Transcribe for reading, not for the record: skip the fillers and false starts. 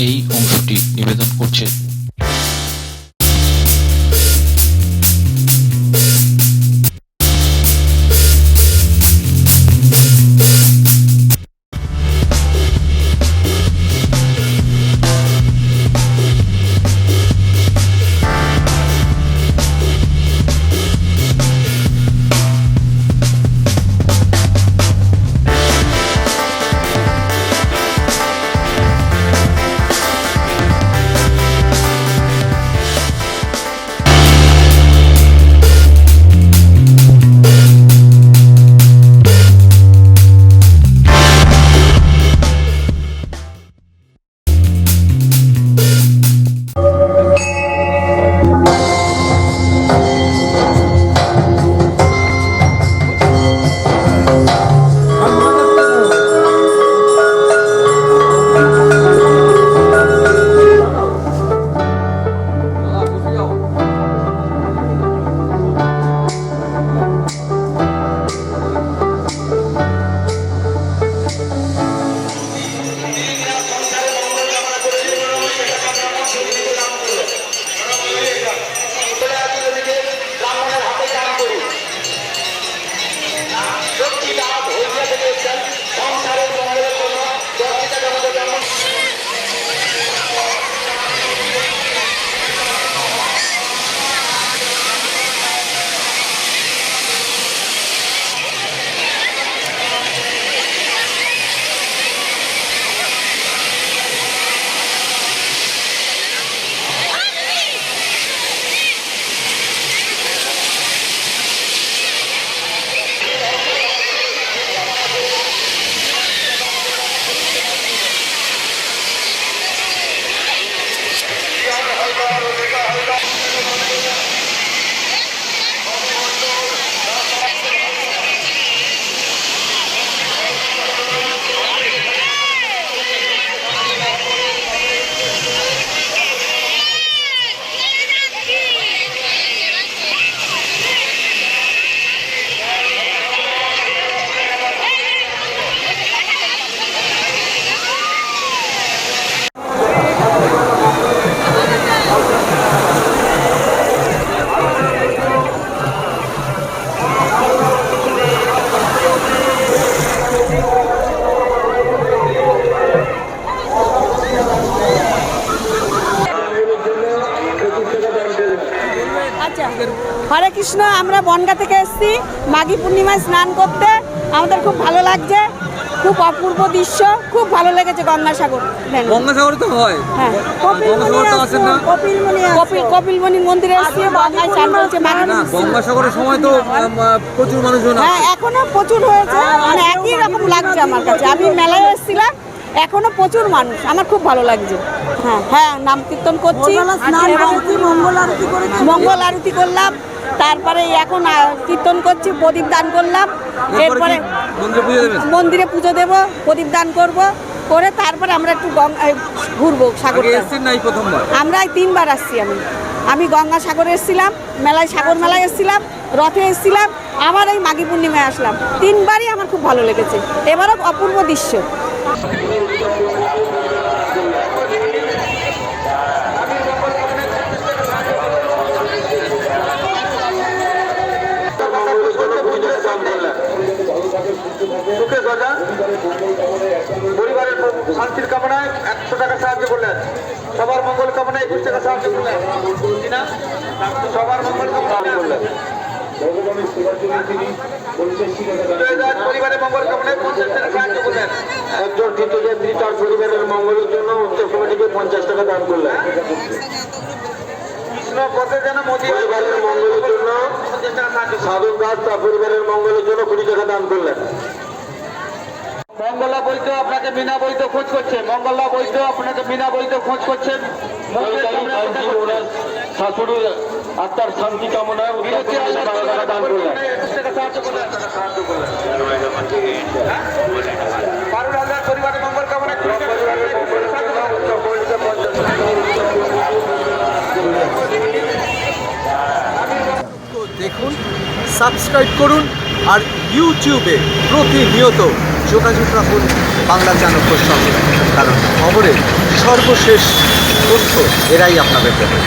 এই অংশটি নিবেদন করছে। হরে কৃষ্ণ। আমরা বনগা থেকে এসেছি মাঘী পূর্ণিমায় স্নান করতে। আমাদের খুব ভালো লাগছে, খুব অপূর্ব দৃশ্য, খুব ভালো লেগেছে। গঙ্গাসাগর গঙ্গাসাগর তো হয়, হ্যাঁ। কপিলমণির মন্দিরে এসেছি, গঙ্গায় স্নান করেছে। গঙ্গাসাগরের সময় তো প্রচুর মানুষজন, হ্যাঁ এখনো প্রচুর হয়েছে, মানে একই রকম লাগছে আমার কাছে। আমি মেলায় এসেছিলাম, এখনো প্রচুর মানুষ, আমার খুব ভালো লাগছে। হ্যাঁ হ্যাঁ, নাম কীর্তন করছি, মঙ্গল আরতি করলাম, তারপরে এখন কীর্তন করছি, প্রদীপ দান করলাম। এরপরে মন্দিরে পুজো দেব, প্রদীপ দান করব, করে তারপরে আমরা একটু ঘুরবো সাগর। আমরা 3বার আসছি। আমি গঙ্গাসাগরে এসেছিলাম, মেলায় সাগর মেলায় এসেছিলাম, রথে এসেছিলাম, আবার এই মাঘী পূর্ণিমায় আসলাম। 3বারই আমার খুব ভালো লেগেছে। এবারও অপূর্ব দৃশ্য। পরিবারের শান্তির কামনায় 100 টাকা সাহায্য করলেন, সবার মঙ্গল কামনায় 21 টাকা সাহায্য করলেন, সবার মঙ্গল কামনায় করলেন। পরিবারের মঙ্গল কামনায় 50 টাকা সাহায্য করলেন। একজন তীর্থযাত্রী তার পরিবারের মঙ্গলের জন্য উত্তর কমিটিকে 50 টাকা দান করলেন। পথে যেন পরিবারের মঙ্গলের জন্য সাধন দাস তার পরিবারের মঙ্গলের জন্য 20 টাকা দান করলেন। মঙ্গলা বৈদ্য আপনাকে বিনা বৈদ্য খোঁজ করছে, মঙ্গলা বৈদ্য আপনাকে বিনা বৈদ্য খোঁজ করছেন। শাশুড়ি আত্মার শান্তি কামনায় দান করলেন। পরিবারের মঙ্গল কামনায় দেখুন, সাবস্ক্রাইব করুন আর ইউটিউবে প্রতিনিয়ত যোগাযোগ রাখুন বাংলা চাণক্যর সঙ্গে, কারণ খবরের সর্বশেষ তথ্য এরাই আপনাদের দেবে।